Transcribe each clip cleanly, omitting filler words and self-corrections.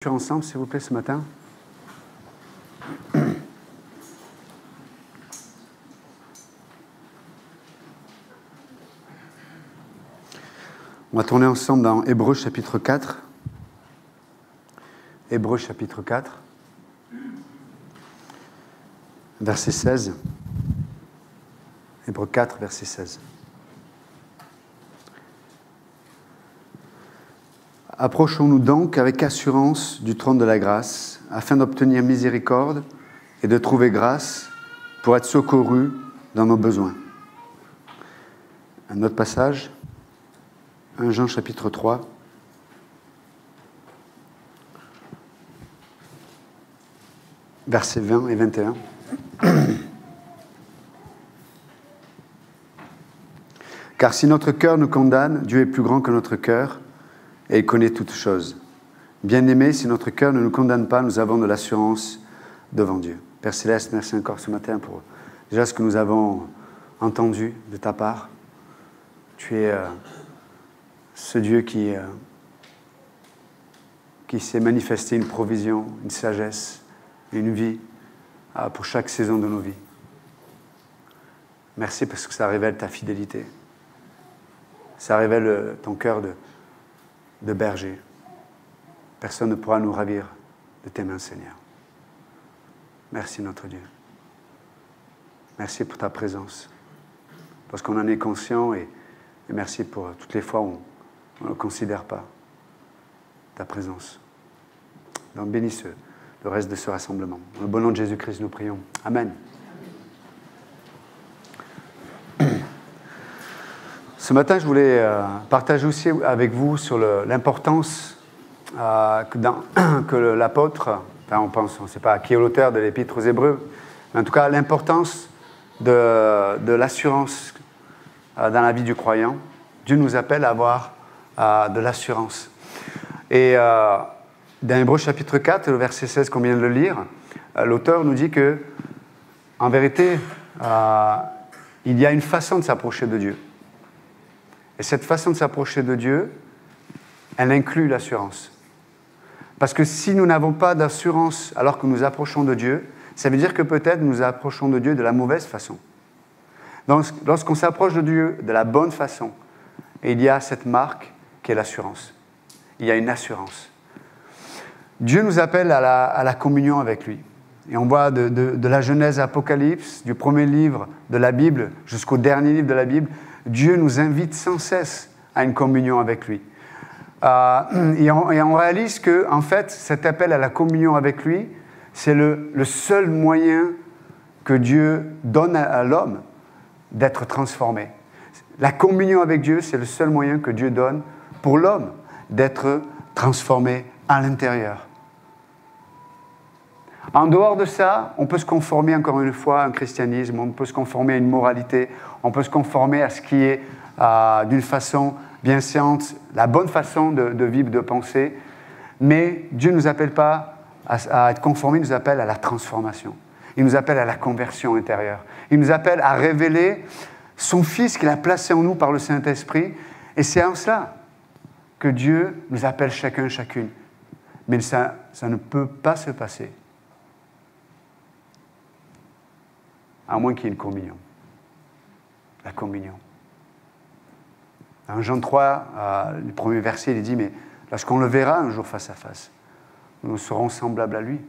Ensemble, s'il vous plaît, ce matin. On va tourner ensemble dans Hébreux chapitre 4. Hébreux chapitre 4, verset 16. Hébreux 4, verset 16. Approchons-nous donc avec assurance du trône de la grâce, afin d'obtenir miséricorde et de trouver grâce pour être secourus dans nos besoins. Un autre passage, 1 Jean chapitre 3, versets 20 et 21. Car si notre cœur nous condamne, Dieu est plus grand que notre cœur, et il connaît toutes choses. Bien-aimés, si notre cœur ne nous condamne pas, nous avons de l'assurance devant Dieu. Père Céleste, merci encore ce matin pour déjà ce que nous avons entendu de ta part. Tu es ce Dieu qui s'est manifesté une provision, une sagesse, une vie pour chaque saison de nos vies. Merci parce que ça révèle ta fidélité. Ça révèle ton cœur de berger. Personne ne pourra nous ravir de tes mains, Seigneur. Merci, notre Dieu. Merci pour ta présence. Parce qu'on en est conscient et merci pour toutes les fois où on ne considère pas ta présence. Donc bénis le reste de ce rassemblement. Dans le bon nom de Jésus-Christ, nous prions. Amen. Ce matin, je voulais partager aussi avec vous sur l'importance que l'apôtre, on ne sait pas qui est l'auteur de l'Épître aux Hébreux, mais en tout cas l'importance de l'assurance dans la vie du croyant. Dieu nous appelle à avoir de l'assurance. Et dans Hébreux chapitre 4, le verset 16 qu'on vient de le lire, l'auteur nous dit que, en vérité, il y a une façon de s'approcher de Dieu. Et cette façon de s'approcher de Dieu, elle inclut l'assurance. Parce que si nous n'avons pas d'assurance alors que nous approchons de Dieu, ça veut dire que peut-être nous approchons de Dieu de la mauvaise façon. Donc, lorsqu'on s'approche de Dieu de la bonne façon, il y a cette marque qui est l'assurance. Il y a une assurance. Dieu nous appelle à la communion avec lui. Et on voit de la Genèse à Apocalypse, du premier livre de la Bible jusqu'au dernier livre de la Bible, Dieu nous invite sans cesse à une communion avec lui. Et on réalise que, en fait, cet appel à la communion avec lui, c'est le seul moyen que Dieu donne à l'homme d'être transformé. La communion avec Dieu, c'est le seul moyen que Dieu donne pour l'homme d'être transformé à l'intérieur. En dehors de ça, on peut se conformer encore une fois à un christianisme, on peut se conformer à une moralité, on peut se conformer à ce qui est d'une façon bienséante, la bonne façon de vivre, de penser. Mais Dieu ne nous appelle pas à être conformés, il nous appelle à la transformation. Il nous appelle à la conversion intérieure. Il nous appelle à révéler son Fils qu'il a placé en nous par le Saint-Esprit. Et c'est en cela que Dieu nous appelle chacun, chacune. Mais ça ne peut pas se passer à moins qu'il y ait une communion. La communion. Dans Jean 3, le premier verset, il dit, mais lorsqu'on le verra un jour face à face, nous serons semblables à lui.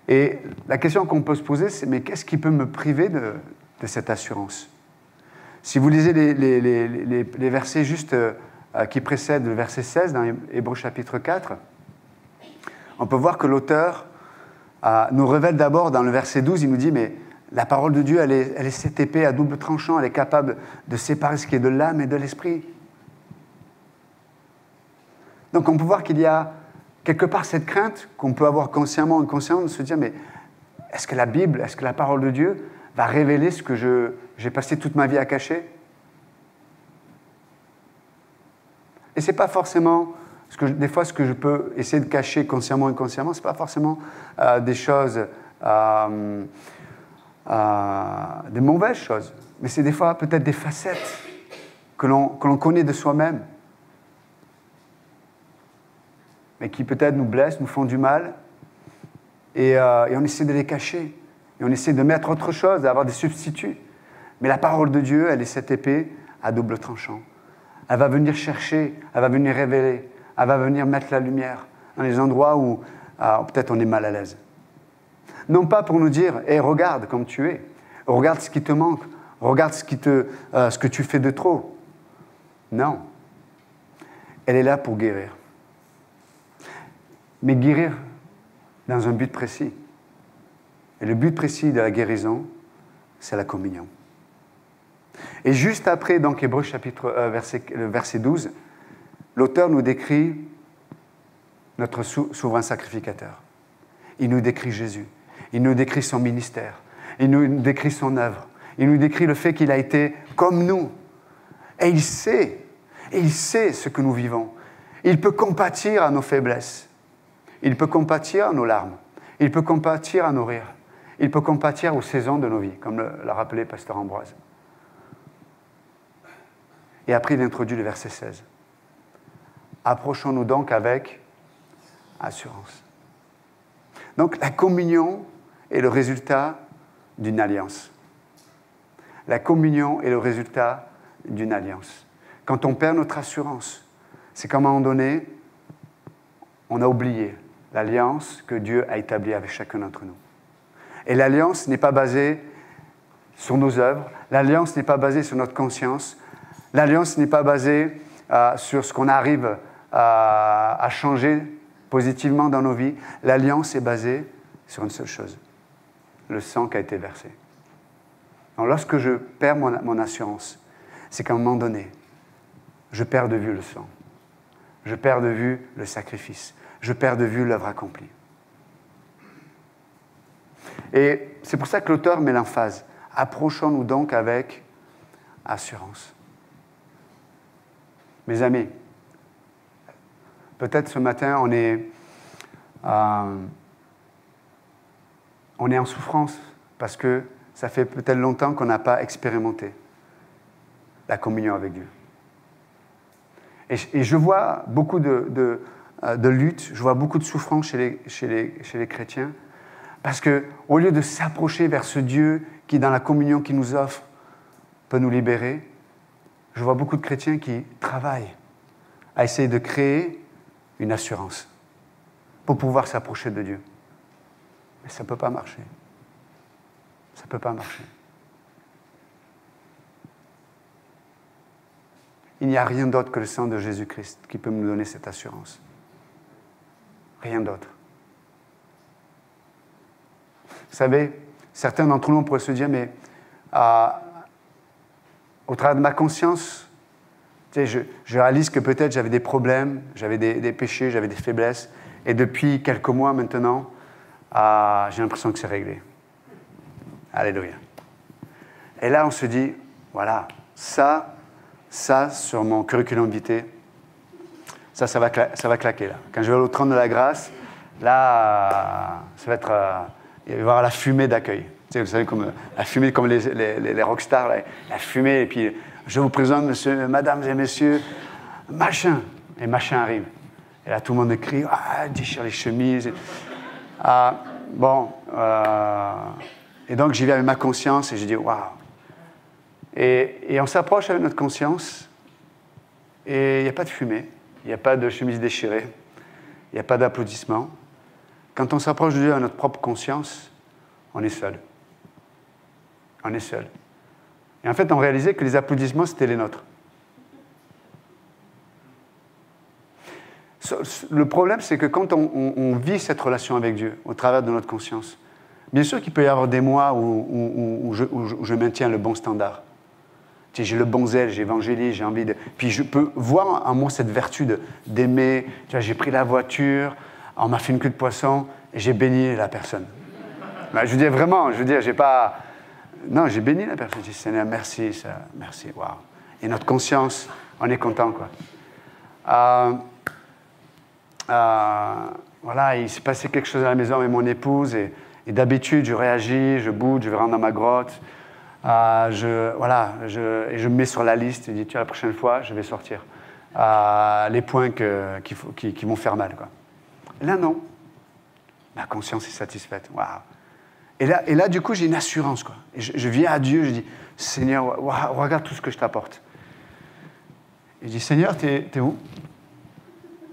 Et la question qu'on peut se poser, c'est, mais qu'est-ce qui peut me priver de cette assurance ? Si vous lisez les versets juste qui précèdent le verset 16 dans Hébreux chapitre 4, on peut voir que l'auteur nous révèle d'abord dans le verset 12, il nous dit, mais la parole de Dieu, elle est cette épée à double tranchant, elle est capable de séparer ce qui est de l'âme et de l'esprit. Donc on peut voir qu'il y a quelque part cette crainte qu'on peut avoir consciemment ou inconsciemment de se dire, mais est-ce que la Bible, est-ce que la parole de Dieu va révéler ce que j'ai passé toute ma vie à cacher ? Et ce n'est pas forcément... des fois, ce que je peux essayer de cacher consciemment ou inconsciemment, ce n'est pas forcément des choses, des mauvaises choses, mais c'est des fois peut-être des facettes que l'on connaît de soi-même, mais qui peut-être nous blessent, nous font du mal, et on essaie de les cacher, et on essaie de mettre autre chose, d'avoir des substituts. Mais la parole de Dieu, elle est cette épée à double tranchant. Elle va venir chercher, elle va venir révéler, elle va venir mettre la lumière dans les endroits où peut-être on est mal à l'aise. Non pas pour nous dire, hey, regarde comme tu es, regarde ce qui te manque, regarde ce que tu fais de trop. Non. Elle est là pour guérir. Mais guérir dans un but précis. Et le but précis de la guérison, c'est la communion. Et juste après, donc, Hébreux verset 12, l'auteur nous décrit notre souverain sacrificateur. Il nous décrit Jésus. Il nous décrit son ministère. Il nous décrit son œuvre. Il nous décrit le fait qu'il a été comme nous. Et il sait ce que nous vivons. Il peut compatir à nos faiblesses. Il peut compatir à nos larmes. Il peut compatir à nos rires. Il peut compatir aux saisons de nos vies, comme l'a rappelé Pasteur Ambroise. Et après, il introduit le verset 16. Approchons-nous donc avec assurance. Donc, la communion est le résultat d'une alliance. La communion est le résultat d'une alliance. Quand on perd notre assurance, c'est qu'à un moment donné, on a oublié l'alliance que Dieu a établie avec chacun d'entre nous. Et l'alliance n'est pas basée sur nos œuvres, l'alliance n'est pas basée sur notre conscience, l'alliance n'est pas basée sur ce qu'on arrive à changer positivement dans nos vies. L'alliance est basée sur une seule chose, le sang qui a été versé. Donc, lorsque je perds mon assurance, c'est qu'à un moment donné, je perds de vue le sang, je perds de vue le sacrifice, je perds de vue l'œuvre accomplie. Et c'est pour ça que l'auteur met l'emphase. Approchons-nous donc avec assurance. Mes amis, peut-être ce matin, on est en souffrance parce que ça fait peut-être longtemps qu'on n'a pas expérimenté la communion avec Dieu. Et je vois beaucoup de luttes, je vois beaucoup de souffrance chez les chrétiens, parce qu'au lieu de s'approcher vers ce Dieu qui, dans la communion qu'il nous offre, peut nous libérer, je vois beaucoup de chrétiens qui travaillent à essayer de créer une assurance pour pouvoir s'approcher de Dieu. Mais ça ne peut pas marcher. Ça ne peut pas marcher. Il n'y a rien d'autre que le sang de Jésus-Christ qui peut nous donner cette assurance. Rien d'autre. Vous savez, certains d'entre nous pourraient se dire, mais au travers de ma conscience, tu sais, je réalise que peut-être j'avais des problèmes, j'avais des péchés, j'avais des faiblesses, et depuis quelques mois maintenant, j'ai l'impression que c'est réglé. Alléluia. Et là, on se dit, voilà, ça sur mon curriculum vitae, ça va claquer là. Quand je vais au trône de la grâce, là, ça va être... il va y avoir la fumée d'accueil. Tu sais, vous savez, comme la fumée, comme les rockstars, là, la fumée, et puis je vous présente, monsieur, mesdames et messieurs, machin. Et machin arrive. Et là, tout le monde crie, déchire les chemises. Et donc, j'y vais avec ma conscience et je dis, waouh. Et on s'approche avec notre conscience et il n'y a pas de fumée, il n'y a pas de chemise déchirée, il n'y a pas d'applaudissements. Quand on s'approche de Dieu à notre propre conscience, on est seul. On est seul. Et en fait, on réalisait que les applaudissements, c'était les nôtres. Le problème, c'est que quand on vit cette relation avec Dieu, au travers de notre conscience, bien sûr qu'il peut y avoir des mois où je maintiens le bon standard. Tu sais, j'ai le bon zèle, j'évangélise, j'ai envie de... Puis je peux voir en moi cette vertu d'aimer. Tu vois, j'ai pris la voiture, on m'a fait une queue de poisson et j'ai béni la personne. Ben, je veux dire vraiment, j'ai pas... Non, j'ai béni la personne. J'ai dit, Seigneur, merci, merci, waouh. Et notre conscience, on est content, quoi. Voilà, il s'est passé quelque chose à la maison avec mon épouse et d'habitude, je réagis, je boude, je vais rentrer dans ma grotte. Et je me mets sur la liste et je dis, tu vois, la prochaine fois, je vais sortir les points qui vont faire mal, quoi. Et là, non. Ma conscience est satisfaite. Waouh. Et là, du coup, j'ai une assurance, quoi. Et je viens à Dieu, je dis, Seigneur, waouh, regarde tout ce que je t'apporte. Et je dis, Seigneur, t'es où?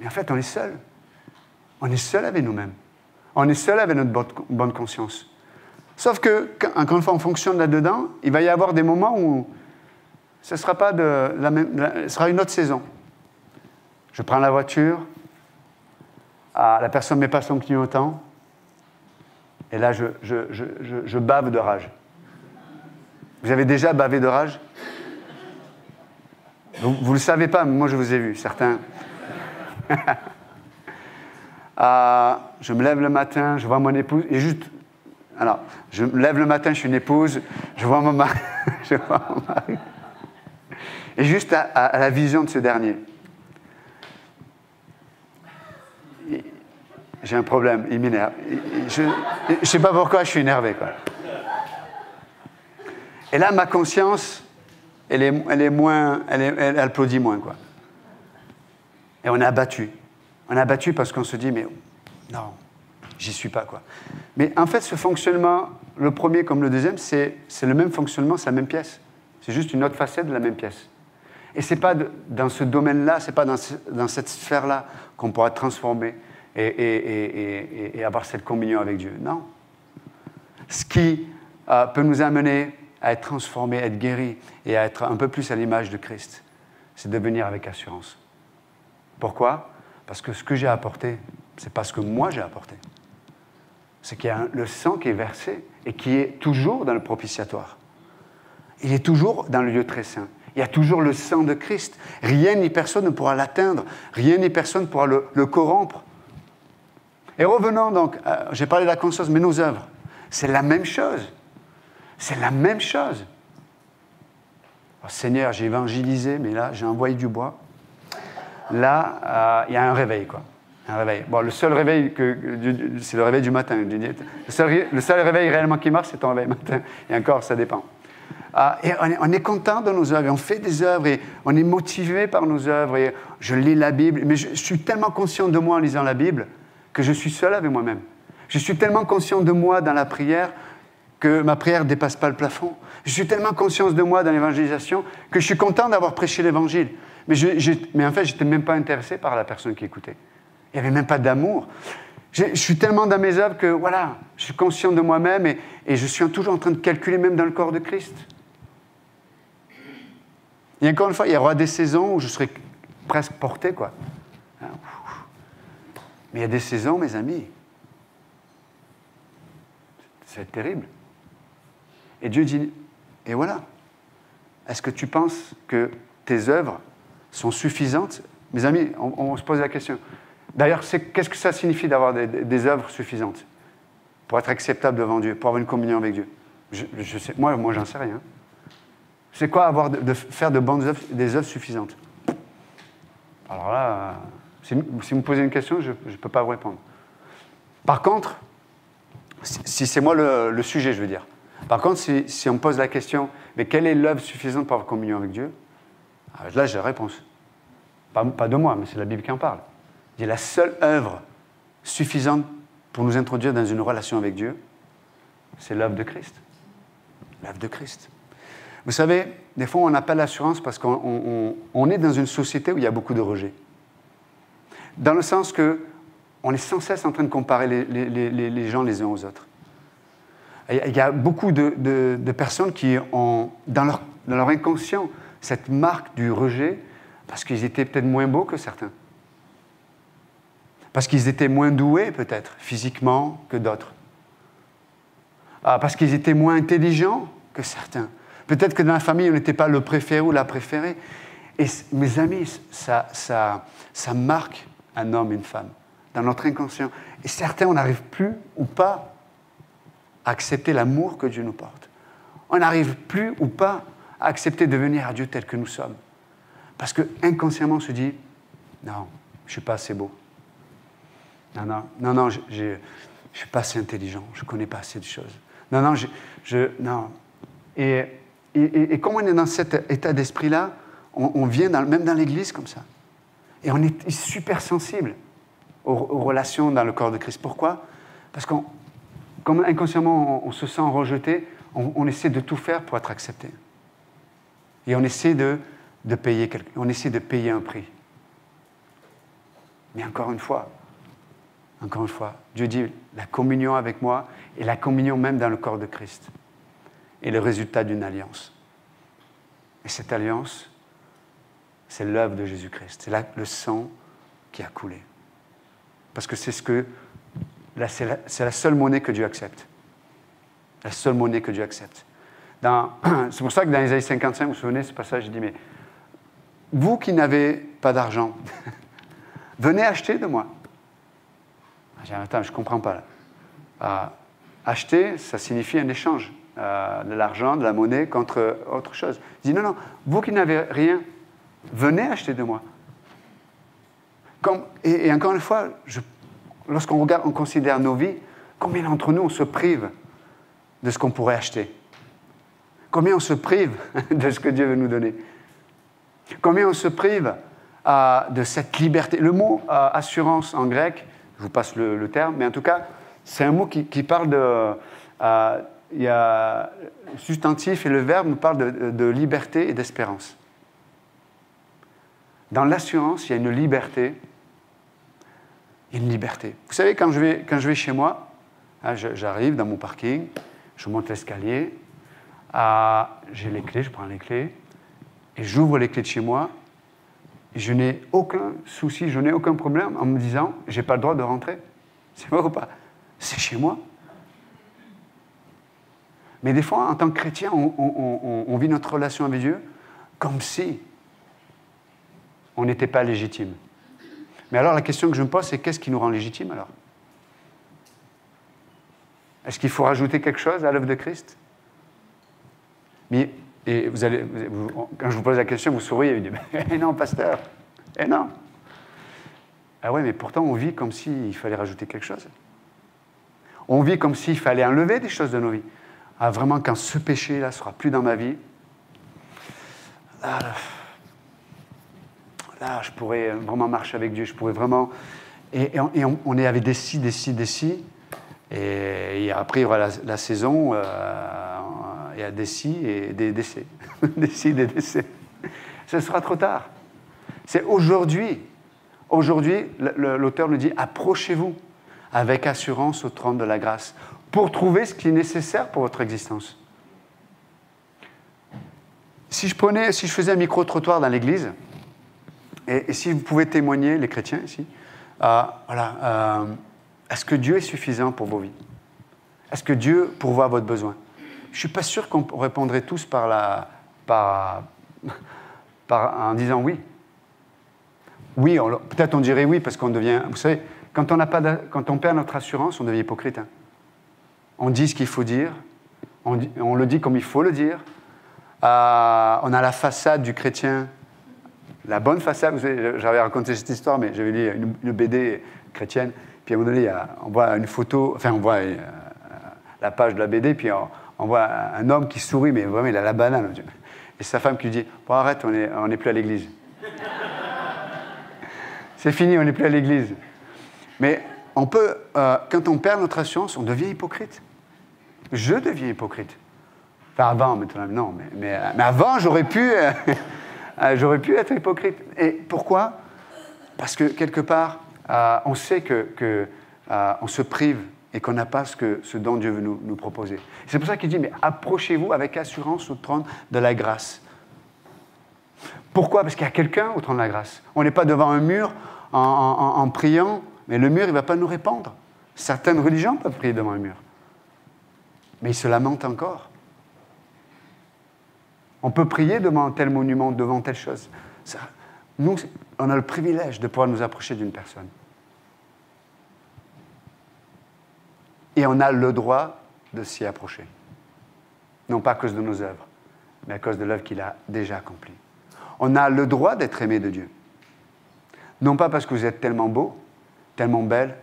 Et en fait, on est seul. On est seul avec nous-mêmes. On est seul avec notre bonne conscience. Sauf que, encore une fois, on fonctionne là-dedans, il va y avoir des moments où ce ne sera pas ce sera une autre saison. Je prends la voiture, la personne ne met pas son clignotant, et là, je bave de rage. Vous avez déjà bavé de rage? Vous ne le savez pas, mais moi, je vous ai vu, certains. Je me lève le matin, je vois mon épouse, et juste... Alors, je me lève le matin, je suis une épouse, je vois mon mari, et juste à la vision de ce dernier, j'ai un problème, il m'énerve. Je ne sais pas pourquoi je suis énervé, quoi. Et là, ma conscience, elle applaudit moins, quoi. Et on est abattu. On est abattu parce qu'on se dit, mais non, j'y suis pas, quoi. Mais en fait, ce fonctionnement, le premier comme le deuxième, c'est le même fonctionnement, c'est la même pièce. C'est juste une autre facette de la même pièce. Et c'est pas dans ce domaine-là, c'est pas dans cette sphère-là qu'on pourra transformer et avoir cette communion avec Dieu. Non. Ce qui peut nous amener à être transformés, à être guéris et à être un peu plus à l'image de Christ, c'est de venir avec assurance. Pourquoi? Parce que ce que j'ai apporté, c'est pas ce que moi j'ai apporté. C'est qu'il y a le sang qui est versé et qui est toujours dans le propitiatoire. Il est toujours dans le lieu très saint. Il y a toujours le sang de Christ. Rien ni personne ne pourra l'atteindre. Rien ni personne ne pourra le corrompre. Et revenons donc, j'ai parlé de la conscience, mais nos œuvres, c'est la même chose. C'est la même chose. Oh, Seigneur, j'ai évangélisé, mais là, j'ai envoyé du bois. Là, il y a un réveil, quoi. Un réveil. Bon, le seul réveil, c'est le réveil du matin. Le seul réveil réellement qui marche, c'est ton réveil matin. Et encore, ça dépend. Et on est content de nos œuvres, et on fait des œuvres, et on est motivé par nos œuvres, et je lis la Bible, mais je suis tellement conscient de moi en lisant la Bible que je suis seul avec moi-même. Je suis tellement conscient de moi dans la prière que ma prière ne dépasse pas le plafond. Je suis tellement conscient de moi dans l'évangélisation que je suis content d'avoir prêché l'évangile. Mais en fait, je n'étais même pas intéressé par la personne qui écoutait. Il n'y avait même pas d'amour. Je suis tellement dans mes œuvres que, voilà, je suis conscient de moi-même et je suis toujours en train de calculer même dans le corps de Christ. Et encore une fois, il y aura des saisons où je serai presque porté, quoi. Mais il y a des saisons, mes amis, c'est terrible. Et Dieu dit, et voilà, est-ce que tu penses que tes œuvres sont suffisantes? Mes amis, on se pose la question. D'ailleurs, qu'est-ce que ça signifie d'avoir des œuvres suffisantes pour être acceptable devant Dieu, pour avoir une communion avec Dieu? Je sais, moi, j'en sais rien. C'est quoi faire de bonnes œuvres, des œuvres suffisantes? Alors là, si vous me posez une question, je ne peux pas vous répondre. Par contre, si c'est moi le sujet, je veux dire. Par contre, si on me pose la question, mais quelle est l'œuvre suffisante pour avoir communion avec Dieu? Là, j'ai la réponse. Pas de moi, mais c'est la Bible qui en parle. Il dit la seule œuvre suffisante pour nous introduire dans une relation avec Dieu, c'est l'œuvre de Christ. L'œuvre de Christ. Vous savez, des fois, on n'a pas l'assurance parce qu'on est dans une société où il y a beaucoup de rejet. Dans le sens qu'on est sans cesse en train de comparer les gens les uns aux autres. Il y a beaucoup de personnes qui ont, dans leur inconscient, cette marque du rejet parce qu'ils étaient peut-être moins beaux que certains. Parce qu'ils étaient moins doués, peut-être, physiquement que d'autres. Parce qu'ils étaient moins intelligents que certains. Peut-être que dans la famille, on n'était pas le préféré ou la préférée. Et mes amis, ça marque un homme et une femme dans notre inconscient. Et certains, on n'arrive plus ou pas à accepter l'amour que Dieu nous porte. On n'arrive plus ou pas à accepter de venir à Dieu tel que nous sommes. Parce qu'inconsciemment, on se dit, non, je ne suis pas assez beau. Non, je ne suis pas assez intelligent, je ne connais pas assez de choses. Non, Et comme on est dans cet état d'esprit-là, on vient même dans l'Église comme ça. Et on est super sensible aux relations dans le corps de Christ. Pourquoi? Parce que comme inconsciemment on se sent rejeté, on essaie de tout faire pour être accepté. Et on essaie de payer un prix. Mais encore une fois, Dieu dit la communion avec moi et la communion même dans le corps de Christ est le résultat d'une alliance. Et cette alliance, c'est l'œuvre de Jésus-Christ. C'est le sang qui a coulé. Parce que c'est la seule monnaie que Dieu accepte. La seule monnaie que Dieu accepte. C'est pour ça que dans Isaïe 55, vous vous souvenez, ce passage, il dit, mais vous qui n'avez pas d'argent, venez acheter de moi. J'ai dit, attends, je ne comprends pas. Acheter, ça signifie un échange. De l'argent, de la monnaie contre autre chose. Il dit, non, vous qui n'avez rien, venez acheter de moi. Et encore une fois, lorsqu'on regarde, on considère nos vies, combien d'entre nous on se prive de ce qu'on pourrait acheter? Combien on se prive de ce que Dieu veut nous donner? Combien on se prive de cette liberté? Le mot assurance en grec, je vous passe le terme, mais en tout cas, c'est un mot qui parle de... il y a le substantif et le verbe nous parlent de liberté et d'espérance. Dans l'assurance, il y a une liberté. Vous savez, quand je vais chez moi, j'arrive dans mon parking, je monte l'escalier, j'ai les clés, je prends les clés, et j'ouvre les clés de chez moi, et je n'ai aucun souci, je n'ai aucun problème en me disant, je n'ai pas le droit de rentrer. C'est vrai ou pas? C'est chez moi. Mais des fois, en tant que chrétien, on vit notre relation avec Dieu comme si on n'était pas légitime. Mais alors, la question que je me pose, c'est qu'est-ce qui nous rend légitime alors? Est-ce qu'il faut rajouter quelque chose à l'œuvre de Christ? Mais, et quand je vous pose la question, vous souriez, vous dites, eh non, pasteur, eh non. Ah ouais, mais pourtant, on vit comme s'il fallait rajouter quelque chose. On vit comme s'il fallait enlever des choses de nos vies. Ah, vraiment, quand ce péché-là ne sera plus dans ma vie, là, je pourrais vraiment marcher avec Dieu, je pourrais vraiment... Et on est avec des si. Et après, il y aura la saison, il y a des si et des décès. Des si, des décès. Ce sera trop tard. C'est aujourd'hui. Aujourd'hui, l'auteur nous dit, approchez-vous avec assurance au trône de la grâce pour trouver ce qui est nécessaire pour votre existence. Si je faisais un micro-trottoir dans l'église, et si vous pouvez témoigner, les chrétiens ici, est-ce que Dieu est suffisant pour vos vies? Est-ce que Dieu pourvoit à votre besoin? Je ne suis pas sûr qu'on répondrait tous en disant oui. Oui, peut-être on dirait oui parce qu'on devient... Vous savez, quand on perd notre assurance, on devient hypocrite. Hein. On dit ce qu'il faut dire, on le dit comme il faut le dire. On a la façade du chrétien, la bonne façade. Vous savez, j'avais raconté cette histoire, mais j'avais lu une BD chrétienne. Puis à un moment donné, on voit une photo, enfin on voit la page de la BD, puis on voit un homme qui sourit, mais vraiment il a la banane. Et sa femme qui lui dit, bon arrête, on n'est plus à l'église. C'est fini, on n'est plus à l'église. Mais on peut, quand on perd notre assurance, on devient hypocrite. Je deviens hypocrite. Enfin avant, maintenant, non, mais avant, j'aurais pu être hypocrite. Et pourquoi? Parce que quelque part, on sait qu'on se prive et qu'on n'a pas ce dont Dieu veut nous proposer. C'est pour ça qu'il dit, mais approchez-vous avec assurance au trône de la grâce. Pourquoi? Parce qu'il y a quelqu'un au trône de la grâce. On n'est pas devant un mur en priant, mais le mur, il ne va pas nous répondre. Certaines religions peuvent prier devant un mur. Mais ils se lamentent encore. On peut prier devant tel monument, devant telle chose. Nous, on a le privilège de pouvoir nous approcher d'une personne. Et on a le droit de s'y approcher. Non pas à cause de nos œuvres, mais à cause de l'œuvre qu'il a déjà accomplie. On a le droit d'être aimé de Dieu. Non pas parce que vous êtes tellement beau, tellement belle,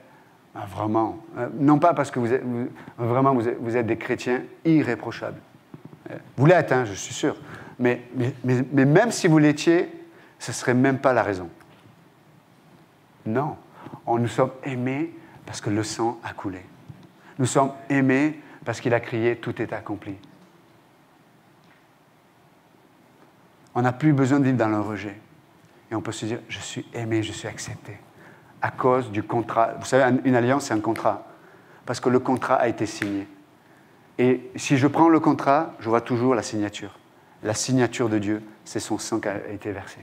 vraiment. Non pas parce que vous êtes des chrétiens irréprochables. Vous l'êtes, hein, je suis sûr. Mais même si vous l'étiez, ce ne serait même pas la raison. Non. Nous sommes aimés parce que le sang a coulé. Nous sommes aimés parce qu'il a crié « Tout est accompli ». On n'a plus besoin de vivre dans le rejet. Et on peut se dire « Je suis aimé, je suis accepté ». À cause du contrat. Vous savez, une alliance, c'est un contrat. Parce que le contrat a été signé. Et si je prends le contrat, je vois toujours la signature. La signature de Dieu, c'est son sang qui a été versé.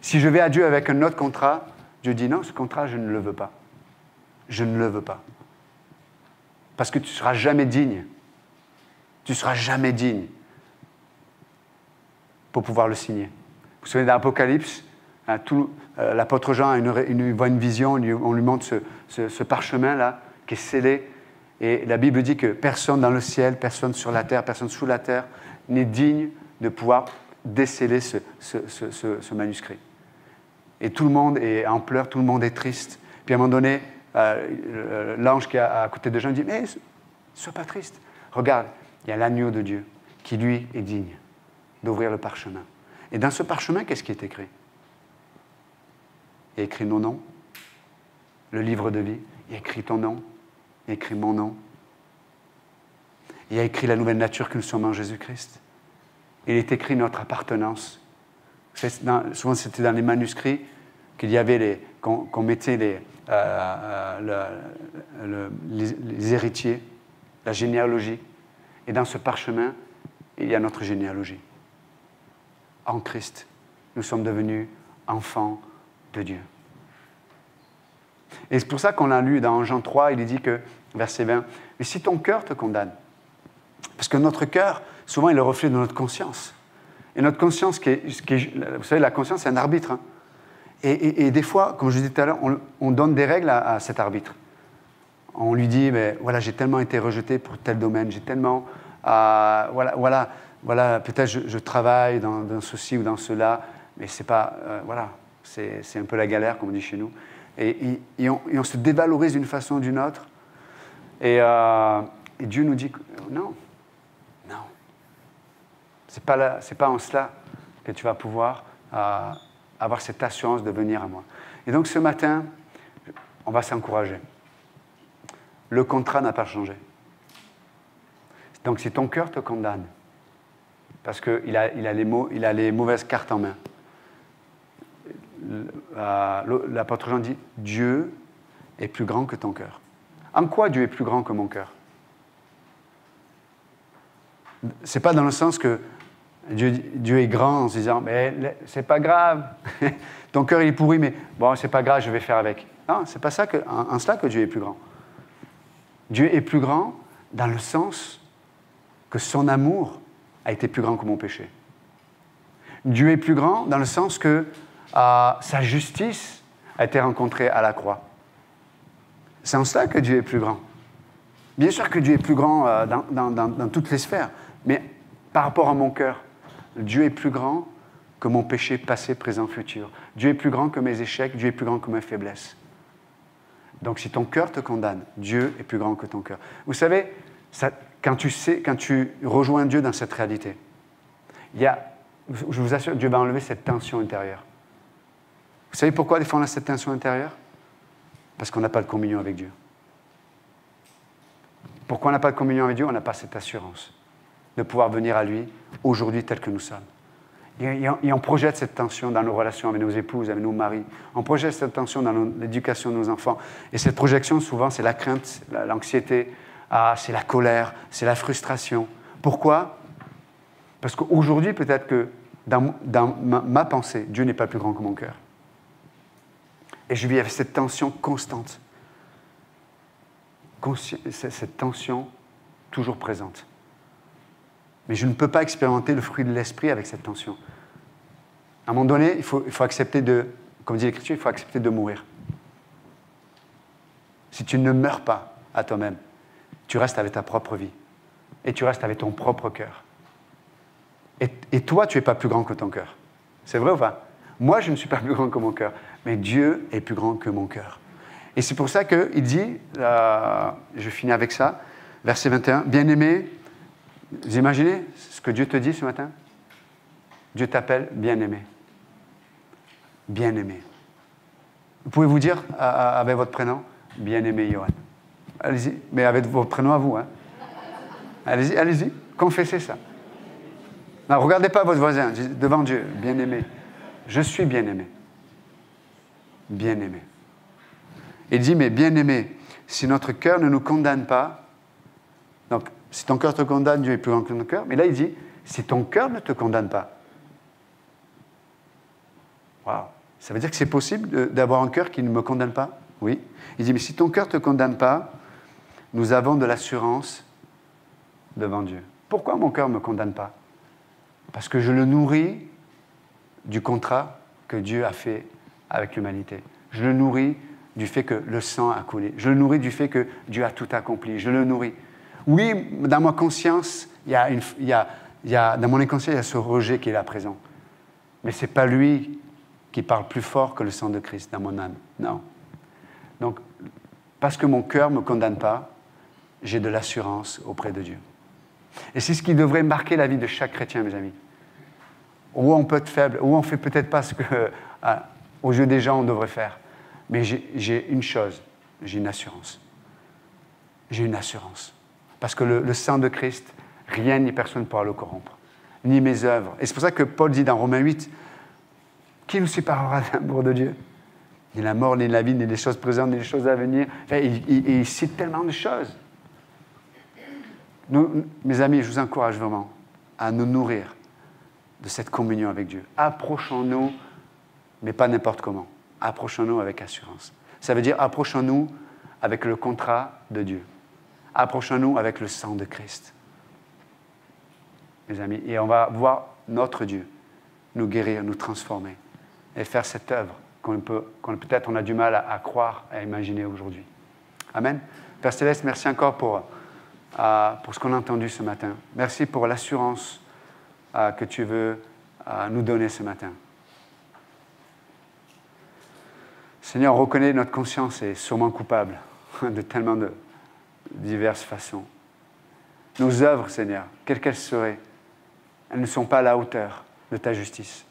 Si je vais à Dieu avec un autre contrat, Dieu dit non, ce contrat, je ne le veux pas. Je ne le veux pas. Parce que tu ne seras jamais digne. Tu ne seras jamais digne pour pouvoir le signer. Vous vous souvenez de l'Apocalypse, l'apôtre Jean voit une vision, on lui montre ce parchemin-là qui est scellé. Et la Bible dit que personne dans le ciel, personne sur la terre, personne sous la terre n'est digne de pouvoir déceler ce manuscrit. Et tout le monde est en pleurs, tout le monde est triste. Puis à un moment donné, l'ange qui est à côté de Jean dit « Mais ne sois pas triste. Regarde, il y a l'agneau de Dieu qui, lui, est digne d'ouvrir le parchemin. » Et dans ce parchemin, qu'est-ce qui est écrit? Il y a écrit nos noms, le livre de vie, il y a écrit ton nom, il y a écrit mon nom. Il y a écrit la nouvelle nature que nous sommes en Jésus-Christ. Il est écrit notre appartenance. Souvent, c'était dans les manuscrits qu'il y avait qu'on mettait les héritiers, la généalogie. Et dans ce parchemin, il y a notre généalogie. En Christ, nous sommes devenus enfants de Dieu. Et c'est pour ça qu'on a lu dans Jean 3, il dit que, verset 20, « Mais si ton cœur te condamne, parce que notre cœur, souvent, est le reflet de notre conscience. Et notre conscience, vous savez, la conscience, c'est un arbitre. Hein. Et des fois, comme je disais tout à l'heure, on donne des règles à cet arbitre. On lui dit, mais voilà, j'ai tellement été rejeté pour tel domaine, j'ai tellement... voilà, peut-être je travaille dans ceci ou dans cela, mais c'est pas... c'est un peu la galère, comme on dit chez nous. Et on se dévalorise d'une façon ou d'une autre. Et Dieu nous dit, non. C'est pas en cela que tu vas pouvoir avoir cette assurance de venir à moi. Et donc ce matin, on va s'encourager. Le contrat n'a pas changé. Donc si ton cœur te condamne, parce qu'il a les mauvaises cartes en main, l'apôtre Jean dit, Dieu est plus grand que ton cœur. En quoi Dieu est plus grand que mon cœur? C'est pas dans le sens que Dieu est grand en se disant, mais c'est pas grave, ton cœur il est pourri, mais bon, c'est pas grave, je vais faire avec. Non, c'est pas ça en cela que Dieu est plus grand. Dieu est plus grand dans le sens que son amour a été plus grand que mon péché. Dieu est plus grand dans le sens que sa justice a été rencontrée à la croix. C'est en cela que Dieu est plus grand. Bien sûr que Dieu est plus grand dans toutes les sphères, mais par rapport à mon cœur, Dieu est plus grand que mon péché passé, présent, futur. Dieu est plus grand que mes échecs, Dieu est plus grand que mes faiblesses. Donc si ton cœur te condamne, Dieu est plus grand que ton cœur. Vous savez, quand tu rejoins Dieu dans cette réalité, je vous assure, Dieu va enlever cette tension intérieure. Vous savez pourquoi des fois on a cette tension intérieure? Parce qu'on n'a pas de communion avec Dieu. Pourquoi on n'a pas de communion avec Dieu? On n'a pas cette assurance de pouvoir venir à lui aujourd'hui tel que nous sommes. Et on projette cette tension dans nos relations avec nos épouses, avec nos maris. On projette cette tension dans l'éducation de nos enfants. Et cette projection, souvent, c'est la crainte, l'anxiété, c'est la colère, c'est la frustration. Pourquoi? Parce qu'aujourd'hui, peut-être que dans ma pensée, Dieu n'est pas plus grand que mon cœur. Et je vis avec cette tension constante. Cette tension toujours présente. Mais je ne peux pas expérimenter le fruit de l'esprit avec cette tension. À un moment donné, il faut accepter comme dit l'Écriture, il faut accepter de mourir. Si tu ne meurs pas à toi-même, tu restes avec ta propre vie. Et tu restes avec ton propre cœur. Et toi, tu n'es pas plus grand que ton cœur. C'est vrai ou pas? Moi, je ne suis pas plus grand que mon cœur. Mais Dieu est plus grand que mon cœur. Et c'est pour ça qu'il dit, je finis avec ça, verset 21, « Bien-aimés, Vous imaginez ce que Dieu te dit ce matin? Dieu t'appelle bien-aimé. Bien-aimé. Vous pouvez vous dire avec votre prénom, bien-aimé Johan. Allez-y, mais avec votre prénom à vous. Hein. Allez-y, allez-y, confessez ça. Ne regardez pas votre voisin, devant Dieu, bien-aimé. Je suis bien-aimé. Bien-aimé. Il dit, mais bien-aimé, si notre cœur ne nous condamne pas, donc si ton cœur te condamne, Dieu est plus grand que ton cœur, mais là il dit, si ton cœur ne te condamne pas. Waouh. Ça veut dire que c'est possible d'avoir un cœur qui ne me condamne pas? Oui. Il dit, mais si ton cœur ne te condamne pas, nous avons de l'assurance devant Dieu. Pourquoi mon cœur ne me condamne pas? Parce que je le nourris du contrat que Dieu a fait avec l'humanité. Je le nourris du fait que le sang a coulé. Je le nourris du fait que Dieu a tout accompli. Je le nourris. Oui, dans ma conscience, dans mon inconscient, il y a ce rejet qui est là présent. Mais ce n'est pas lui qui parle plus fort que le sang de Christ dans mon âme. Non. Donc, parce que mon cœur ne me condamne pas, j'ai de l'assurance auprès de Dieu. Et c'est ce qui devrait marquer la vie de chaque chrétien, mes amis. Où on peut être faible, où on ne fait peut-être pas ce que, aux yeux des gens, on devrait faire. Mais j'ai une chose, j'ai une assurance. J'ai une assurance. Parce que le sang de Christ, rien ni personne ne pourra le corrompre. Ni mes œuvres. Et c'est pour ça que Paul dit dans Romains 8, qui nous séparera de l'amour de Dieu? Ni la mort, ni la vie, ni les choses présentes, ni les choses à venir. Enfin, il cite tellement de choses. Nous, mes amis, je vous encourage vraiment à nous nourrir de cette communion avec Dieu. Approchons-nous, mais pas n'importe comment. Approchons-nous avec assurance. Ça veut dire approchons-nous avec le contrat de Dieu. Approchons-nous avec le sang de Christ. Mes amis, et on va voir notre Dieu nous guérir, nous transformer et faire cette œuvre qu'on peut-être on a du mal à croire, à imaginer aujourd'hui. Amen. Père Céleste, merci encore pour ce qu'on a entendu ce matin. Merci pour l'assurance que tu veux nous donner ce matin. Seigneur, on reconnaît notre conscience est sûrement coupable de tellement de diverses façons. Nos œuvres, Seigneur, quelles qu'elles seraient, elles ne sont pas à la hauteur de ta justice.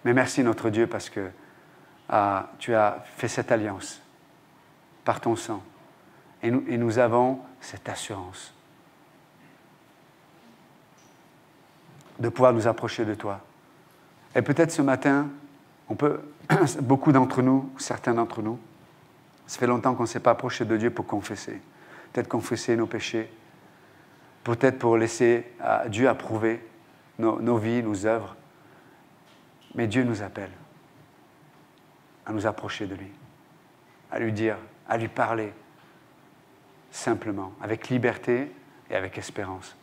Mais merci notre Dieu parce que tu as fait cette alliance par ton sang. Et nous avons cette assurance de pouvoir nous approcher de toi. Et peut-être ce matin, beaucoup d'entre nous, certains d'entre nous, ça fait longtemps qu'on ne s'est pas approché de Dieu pour confesser. Peut-être confesser nos péchés, peut-être pour laisser Dieu approuver nos vies, nos œuvres. Mais Dieu nous appelle à nous approcher de lui, à lui dire, à lui parler simplement, avec liberté et avec espérance.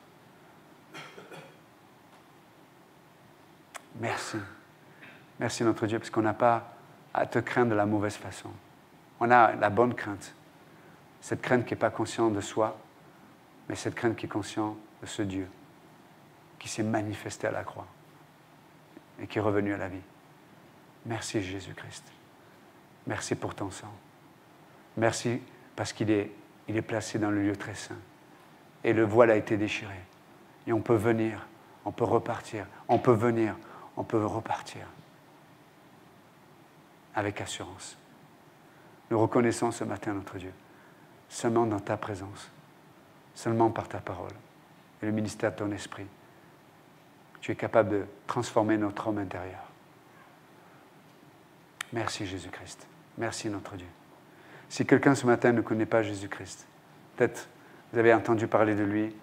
Merci. Merci notre Dieu, parce qu'on n'a pas à te craindre de la mauvaise façon. On a la bonne crainte. Cette crainte qui n'est pas consciente de soi, mais cette crainte qui est consciente de ce Dieu qui s'est manifesté à la croix et qui est revenu à la vie. Merci Jésus-Christ. Merci pour ton sang. Merci parce qu'il est placé dans le lieu très saint. Et le voile a été déchiré. Et on peut venir, on peut repartir, on peut venir, on peut repartir. Avec assurance. Nous reconnaissons ce matin notre Dieu, seulement dans ta présence, seulement par ta parole et le ministère de ton esprit. Tu es capable de transformer notre homme intérieur. Merci Jésus-Christ. Merci notre Dieu. Si quelqu'un ce matin ne connaît pas Jésus-Christ, peut-être vous avez entendu parler de lui,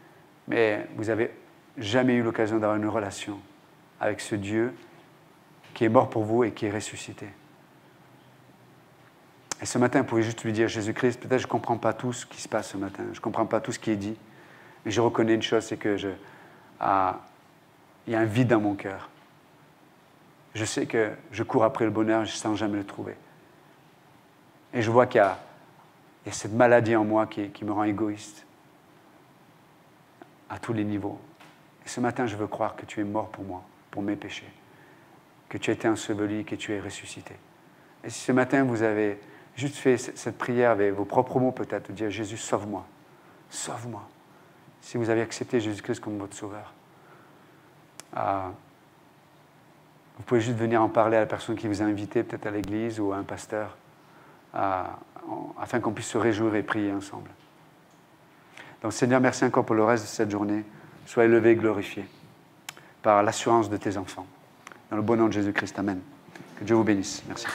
mais vous n'avez jamais eu l'occasion d'avoir une relation avec ce Dieu qui est mort pour vous et qui est ressuscité. Et ce matin, vous pouvez juste lui dire, Jésus-Christ, peut-être je ne comprends pas tout ce qui se passe ce matin, je ne comprends pas tout ce qui est dit, mais je reconnais une chose, c'est que il y a un vide dans mon cœur. Je sais que je cours après le bonheur sans jamais le trouver. Et je vois qu'il y a cette maladie en moi qui me rend égoïste à tous les niveaux. Et ce matin, je veux croire que tu es mort pour moi, pour mes péchés, que tu as été enseveli, que tu es ressuscité. Et si ce matin, vous avez juste fait cette prière avec vos propres mots peut-être, dire Jésus, sauve-moi, sauve-moi. si vous avez accepté Jésus-Christ comme votre sauveur. Vous pouvez juste venir en parler à la personne qui vous a invité, peut-être à l'église ou à un pasteur, afin qu'on puisse se réjouir et prier ensemble. Donc Seigneur, merci encore pour le reste de cette journée. Sois élevé et glorifié par l'assurance de tes enfants. Dans le bon nom de Jésus-Christ, amen. Que Dieu vous bénisse. Merci.